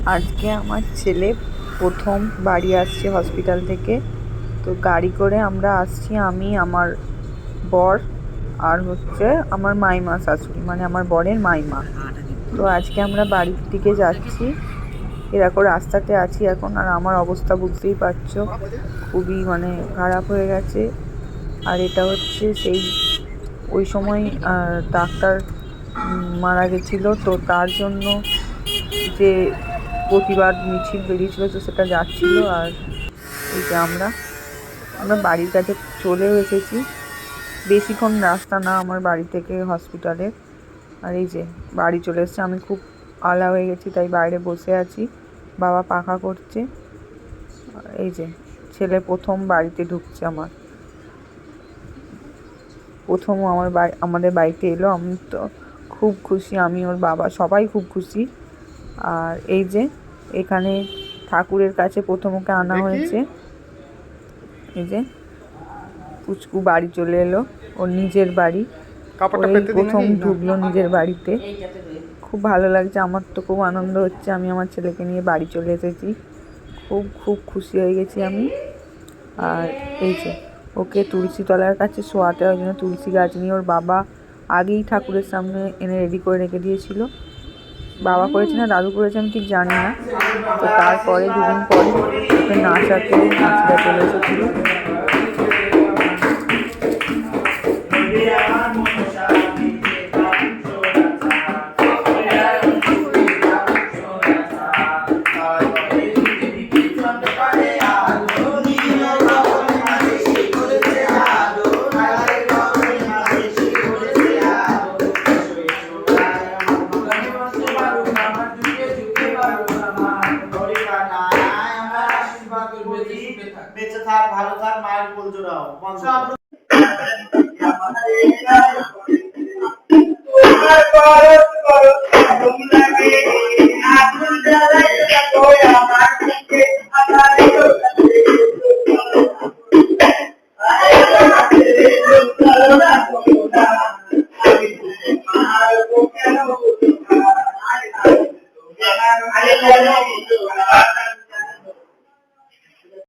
আজকে আমার ছেলে প্রথম বাড়ি আসছে হসপিটাল থেকে। তো গাড়ি করে আমরা আসছি, আমি, আমার বর আর হচ্ছে আমার মাইমা শাশুড়ি, মানে আমার বরের মাইমা। তো আজকে আমরা বাড়ির দিকে যাচ্ছি, এরকম রাস্তাতে আছি এখন। আর আমার অবস্থা বুঝতেই পারছো, খুবই মানে খারাপ হয়ে গেছে। আর এটা হচ্ছে সেই ওই সময় ডাক্তার মারা গেছিলো, তো তার জন্য যে প্রতিবাদ মিছিল বেরিয়েছিল, তো সেটা যাচ্ছিল। আর এই যে আমরা বাড়ির কাছে চলেও এসেছি, বেশিক্ষণ রাস্তা না আমার বাড়ি থেকে হসপিটালে। আর এই যে বাড়ি চলে এসেছে, আমি খুব আলা হয়ে গেছি, তাই বাইরে বসে আছি, বাবা পাখা করছে। এই যে ছেলে প্রথম বাড়িতে ঢুকছে, আমার প্রথম আমাদের বাড়িতে এলো। আমি তো খুব খুশি, আমি, ওর বাবা, সবাই খুব খুশি। আর এই যে এখানে ঠাকুরের কাছে প্রথম ওকে আনা হয়েছে। এই যে পুচকু বাড়ি চলে এলো, ওর নিজের বাড়ি, প্রথম ঢুকলো নিজের বাড়িতে। খুব ভালো লাগছে, আমার তো খুব আনন্দ হচ্ছে। আমি আমার ছেলেকে নিয়ে বাড়ি চলে এসেছি, খুব খুব খুশি হয়ে গেছি আমি। আর এই যে ওকে তুলসী তলার কাছে শোয়াতে হয়, জন্য তুলসী গাছ নিয়ে ওর বাবা আগেই ঠাকুরের সামনে এনে রেডি করে রেখে দিয়েছিল। বাবা করেছে না দাদু করেছে আমি ঠিক জানি না। তো তারপরে দুদিন পরে ওকে নাচাতে নাচতে চলে এসেছিল। বেঁচে থাক, ভালো থাক, মায়ের কোল জোড়াও।